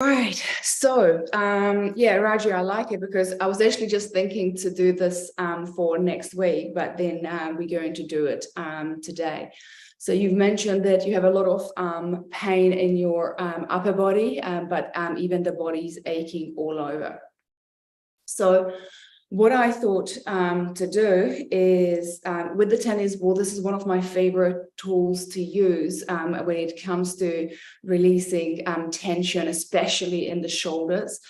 Right. So, yeah, Raju, I like it because I was actually just thinking to do this for next week, but then we're going to do it today. So you've mentioned that you have a lot of pain in your upper body, but even the body's aching all over. So what I thought to do is with the tennis ball, this is one of my favorite tools to use when it comes to releasing tension, especially in the shoulders,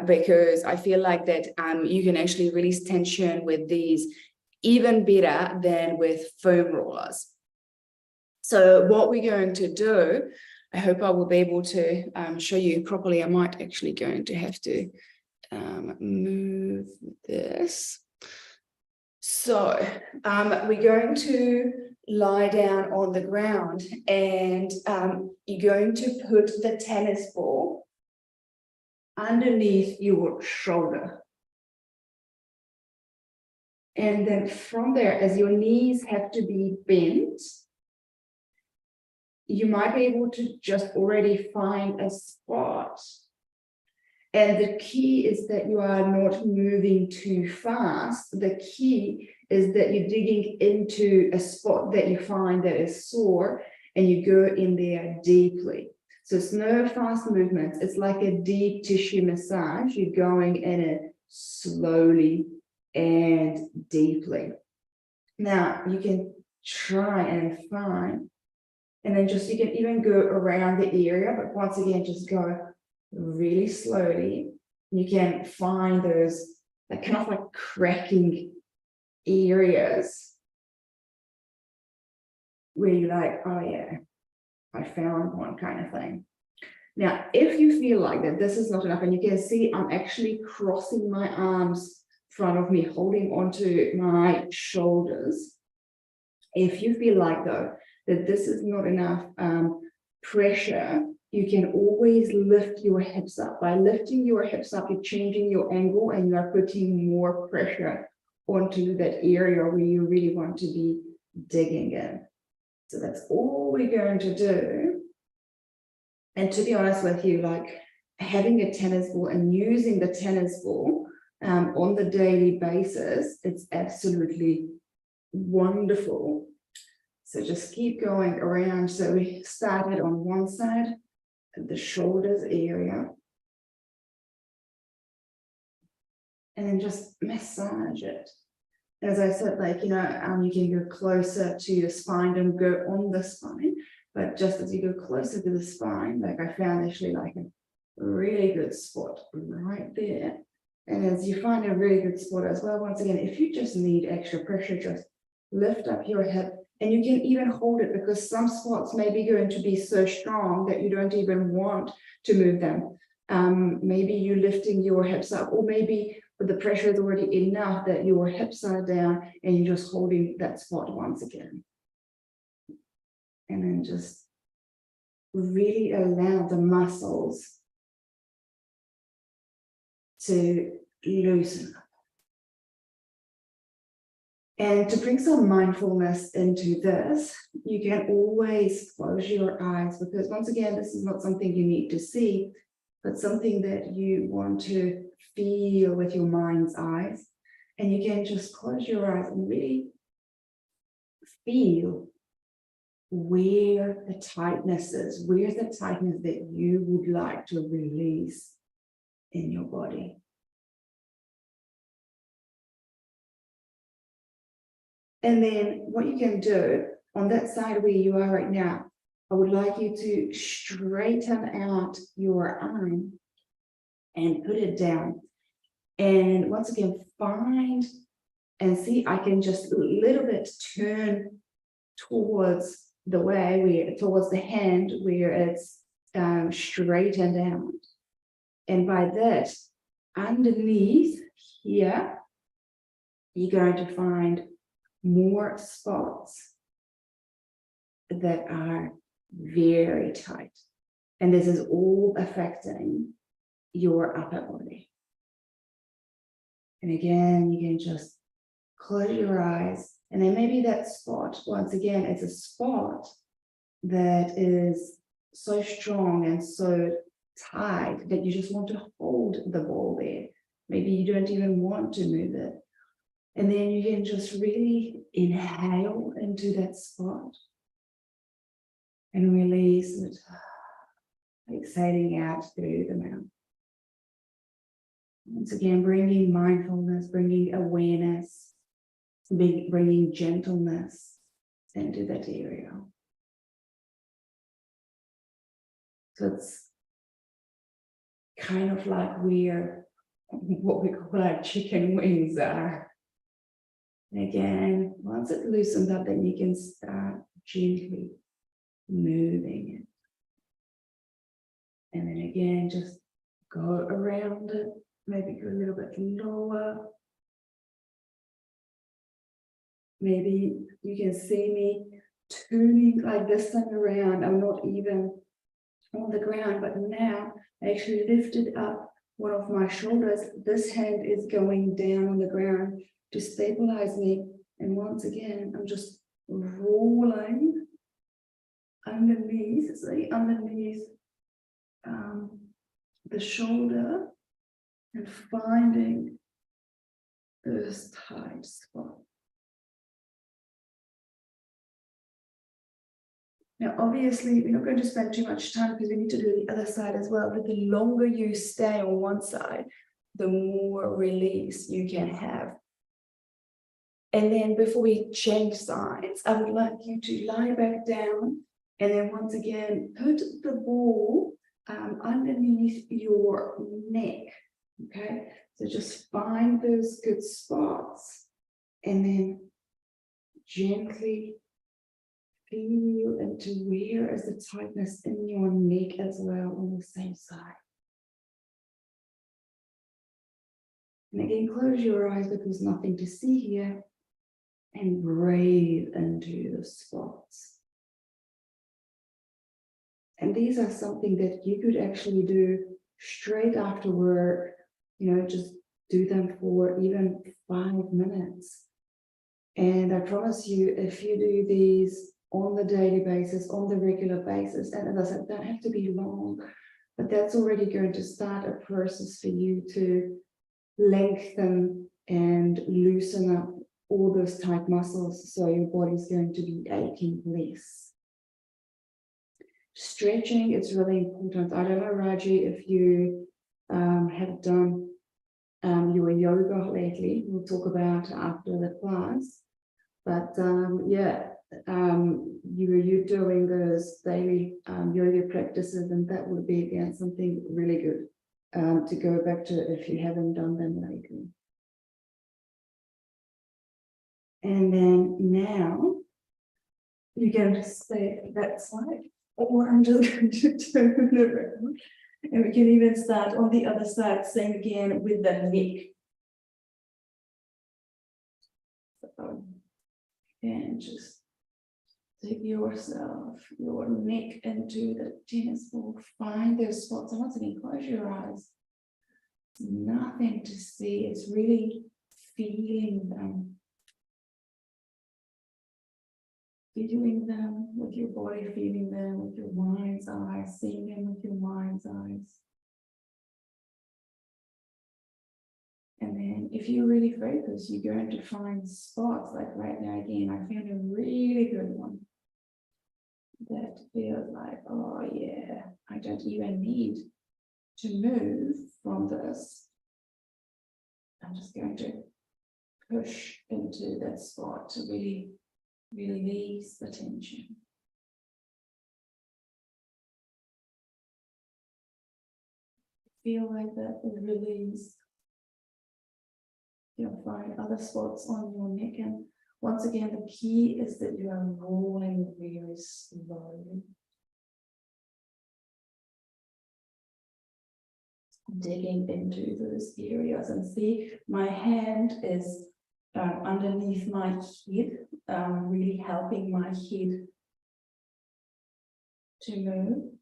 because I feel like that you can actually release tension with these even better than with foam rollers. So what we're going to do, I hope I will be able to show you properly. I might actually going to have to move this. So we're going to lie down on the ground and you're going to put the tennis ball underneath your shoulder. And then from there, as your knees have to be bent, you might be able to just already find a spot. And the key is that you are not moving too fast. The key is that you're digging into a spot that you find that is sore and you go in there deeply. So it's no fast movements. It's like a deep tissue massage. You're going in it slowly and deeply. Now you can try and find, and then just you can even go around the area, but once again, just go really slowly. You can find those like kind of like cracking areas where you're like, oh yeah, I found one kind of thing. Now, if you feel like that this is not enough, and you can see I'm actually crossing my arms in front of me, holding onto my shoulders. If you feel like though that this is not enough pressure, you can always lift your hips up. By lifting your hips up, you're changing your angle and you are putting more pressure onto that area where you really want to be digging in. So that's all we're going to do. And to be honest with you, like having a tennis ball and using the tennis ball on the daily basis, it's absolutely wonderful. So just keep going around. So we started on one side, the shoulders area, and then just massage it. As I said, like, you know, you can go closer to your spine and go on the spine, but just as you go closer to the spine, like I found actually like a really good spot right there. And as you find a really good spot as well, once again, if you just need extra pressure, just lift up your hip. And you can even hold it because some spots may be going to be so strong that you don't even want to move them. Maybe you're lifting your hips up, or maybe the pressure is already enough that your hips are down and you're just holding that spot once again. And then just really allow the muscles to loosen up. And to bring some mindfulness into this, you can always close your eyes, because once again, this is not something you need to see, but something that you want to feel with your mind's eyes. And you can just close your eyes and really feel where the tightness is, where's the tightness that you would like to release in your body. And then what you can do on that side where you are right now, I would like you to straighten out your arm and put it down. And once again, find and see, I can just a little bit turn towards the way where, towards the hand where it's straightened out. And by that, underneath here, you're going to find more spots that are very tight. And this is all affecting your upper body. And again, you can just close your eyes. And then maybe that spot, once again, it's a spot that is so strong and so tight that you just want to hold the ball there. Maybe you don't even want to move it. And then you can just really inhale into that spot and release it, exhaling out through the mouth. Once again, bringing mindfulness, bringing awareness, bringing gentleness into that area. So it's kind of like where what we call our chicken wings are. And again, once it loosens up, then you can start gently moving it. And then again, just go around it, maybe go a little bit lower. Maybe you can see me turning like this thing around. I'm not even on the ground, but now I actually lifted up one of my shoulders. This hand is going down on the ground to stabilize me. And once again, I'm just rolling underneath, the shoulder and finding this tight spot. Now, obviously, we're not going to spend too much time because we need to do the other side as well. But the longer you stay on one side, the more release you can have. And then before we change sides, I would like you to lie back down and then once again, put the ball underneath your neck, okay? So just find those good spots and then gently feel into where is the tightness in your neck as well on the same side. And again, close your eyes because there's nothing to see here. And breathe into the spots. And these are something that you could actually do straight after work, just do them for even 5 minutes. And I promise you, if you do these on the daily basis, on the regular basis, and as I said, don't have to be long, but that's already going to start a process for you to lengthen and loosen up all those tight muscles, so your body's going to be aching less. Stretching is really important. I don't know, Raji, if you have done your yoga lately. We'll talk about after the class. But you're doing those daily yoga practices, and that would be again something really good to go back to if you haven't done them lately. And then now you're going to stay that side, or I'm just going to turn around. And we can even start on the other side, same again with the neck. So, and just take your neck into the tennis ball. Find those spots. And once again, close your eyes. It's nothing to see. It's really feeling them. Feeling them with your body, feeling them with your mind's eye, seeing them with your mind's eyes. And then if you really focus, you're going to find spots like right now again, I found a really good one that feels like, oh yeah, I don't even need to move from this. I'm just going to push into that spot to really release the tension. Feel like that is released. You'll find other spots on your neck. And once again, the key is that you are rolling very slowly. Digging into those areas, and see my hand is underneath my head, really helping my head to move.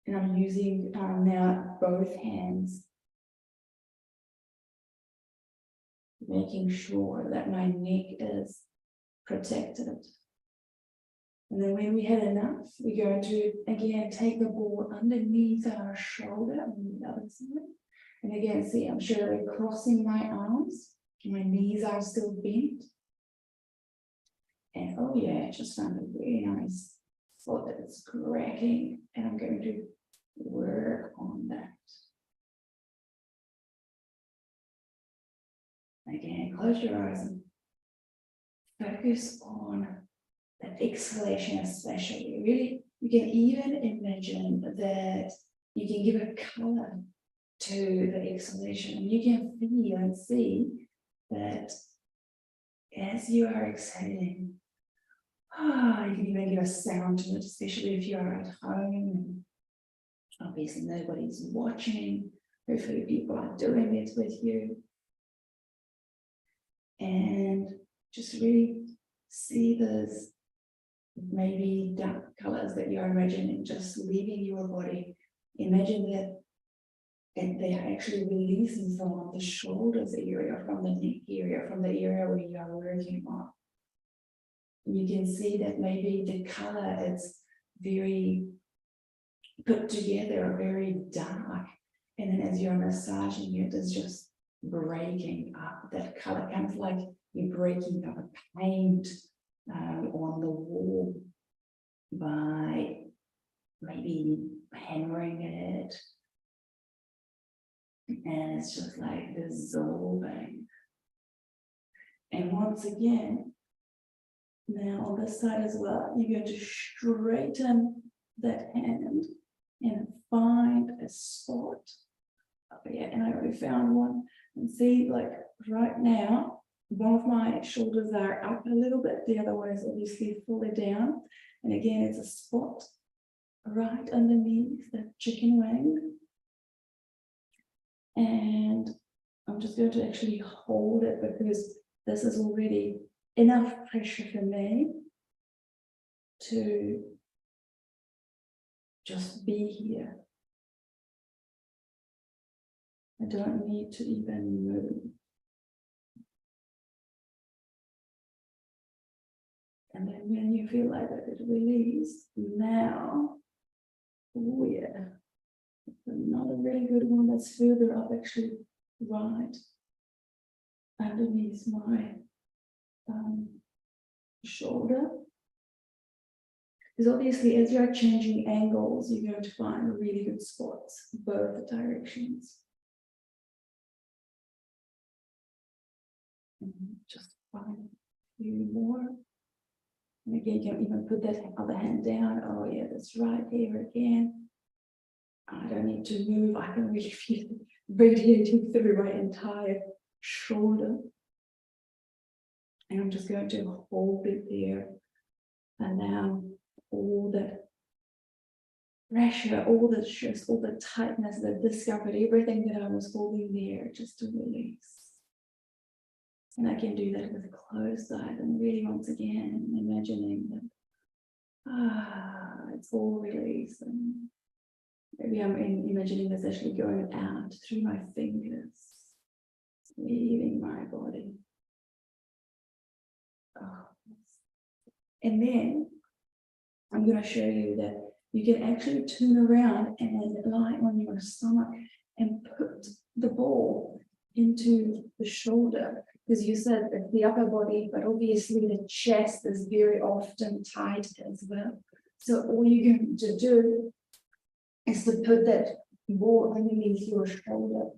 And I'm using now both hands, making sure that my neck is protected. And then when we had enough, we're going to again take the ball underneath our shoulder on the other side. And again, see, I'm sure we're crossing my arms. My knees are still bent. And oh yeah, just found a really nice spot that it's cracking. And I'm going to work on that. Again, close your eyes and focus on the exhalation especially. Really, you can even imagine that you can give a color to the exhalation. And you can feel and see that as you are exhaling, you can even give a sound to it, especially if you are at home. Obviously, nobody's watching. Hopefully, people are doing it with you. And just really see those maybe dark colors that you're imagining just leaving your body. Imagine that they are actually releasing from the shoulders area, from the neck area, from the area where you are working on. You can see that maybe the color is very put together, very dark. And then as you're massaging it, it's just breaking up that color, kind of like you're breaking up a paint on the wall by maybe hammering it. And it's just like dissolving. And once again, now on this side as well, you're going to straighten that hand and find a spot. Oh yeah, and I already found one. And see, like right now, one of my shoulders are up a little bit, the other one is obviously fully down. And again, it's a spot right underneath the chicken wing. And I'm just going to actually hold it because this is already enough pressure for me to just be here. I don't need to even move. And then when you feel like that it released, now, oh yeah, another really good one that's further up actually, right underneath my shoulder. Because obviously as you're changing angles, you're going to find really good spots, both directions. And just find a few more. And again, you can even put that other hand down. Oh yeah, that's right here again. I don't need to move. I can really feel it radiating through my entire shoulder. And I'm just going to hold it there. And now all that pressure, all the stress, all the tightness, the discomfort, everything that I was holding there, just to release. And I can do that with a closed eyes and really once again imagining that it's all releasing. Maybe I'm imagining this actually going out through my fingers, leaving my body. And then I'm going to show you that you can actually turn around and lie on your stomach and put the ball into the shoulder, because you said that the upper body, but obviously the chest is very often tight as well. So all you're going to do is to put that ball underneath your shoulder.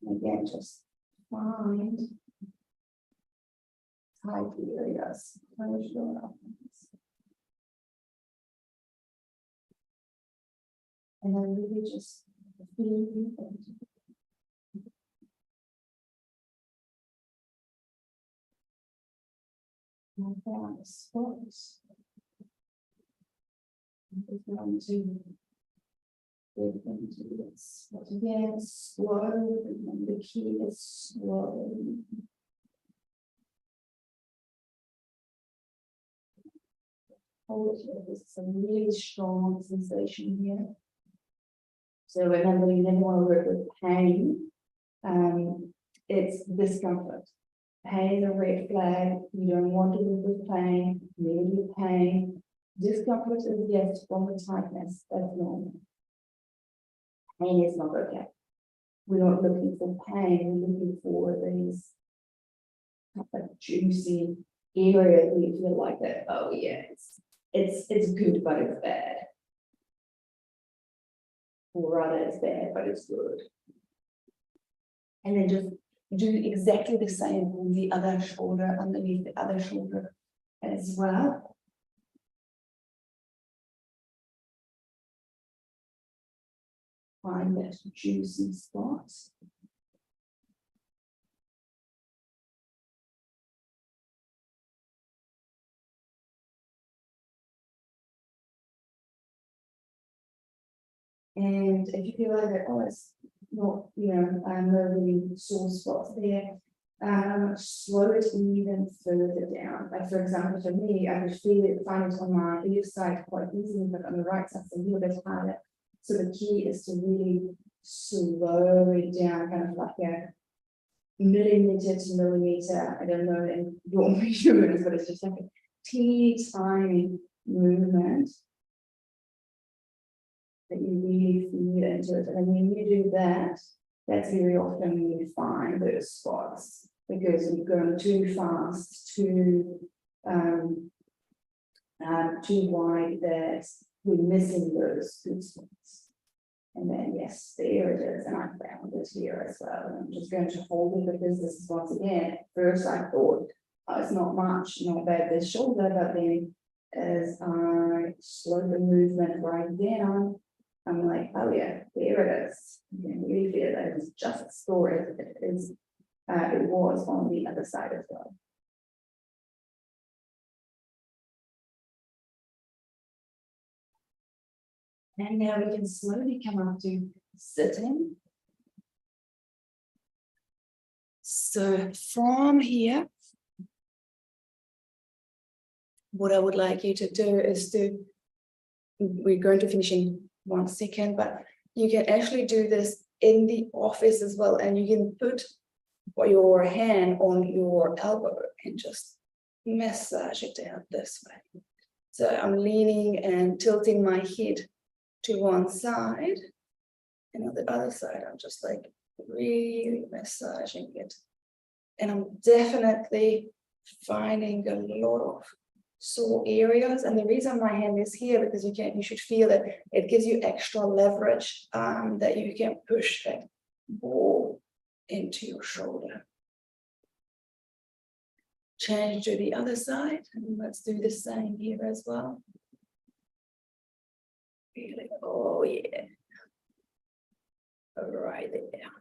Again, just find tight areas. Close your eyes. And then really just feel it. And found the spots. I'm going to get into this. But again, slow, and the key is slow. Hold it here. This is a really strong sensation here. So remember, you never want to work with pain. It's discomfort. Pain is a red flag. You don't want to live with pain, live with pain. Discomfort is yes from the tightness, that's normal. Pain is not okay. We're not looking for pain, we're looking for these juicy areas where you feel like that, oh yeah, it's good, but it's bad. Or rather, it's bad, but it's good. And then just do exactly the same on the other shoulder, underneath the other shoulder as well. Find that juicy spot. And if you feel like that, oh, it's not, no really sore spots there, slow it even further down. Like for example, for me, I could find it on my left side quite easily, but on the right side, it's a little bit harder. So the key is to really slow it down, kind of like a millimeter to millimeter. I don't know in your measurements, but it's just like a teeny tiny movement that you really feel into it. And when you do that, that's very often when you find those spots, because you're going too fast, too wide, that we're missing those good spots. And then yes, there it is, and I found it here as well. And I'm just going to hold it because this is once again, at first I thought, oh, it's not much, not bad this shoulder, but then as I slow the movement right down, I'm like, oh yeah, there it is. You can really feel that it's just stored. It was on the other side as well. And now we can slowly come up to sitting. So from here, what I would like you to do is we're going to finish in 1 second, but you can actually do this in the office as well, and you can put your hand on your elbow and just massage it down this way. So I'm leaning and tilting my head to one side, and on the other side I'm just like really massaging it, and I'm definitely finding a lot of sore areas. And the reason my hand is here, because you should feel that it gives you extra leverage, that you can push that ball into your shoulder. Change to the other side, and let's do the same here as well. Really, oh yeah, right there.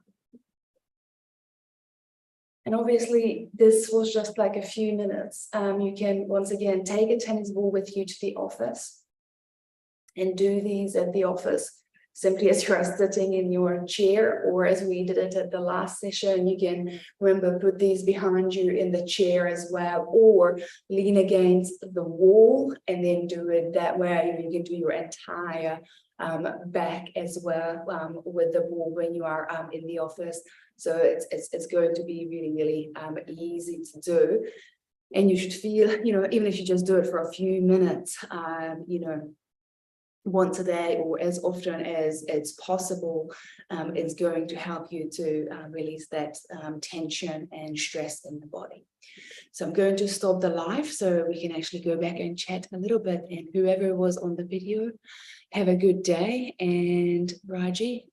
And obviously, this was just like a few minutes. You can, once again, take a tennis ball with you to the office and do these at the office simply as you are sitting in your chair, or as we did it at the last session. You can, remember, put these behind you in the chair as well, or lean against the wall and then do it that way. You can do your entire back as well with the ball when you are in the office. So it's going to be really, really easy to do. And you should feel, even if you just do it for a few minutes, once a day or as often as it's possible, is going to help you to release that tension and stress in the body. So I'm going to stop the live so we can actually go back and chat a little bit. And whoever was on the video, have a good day. And Raji,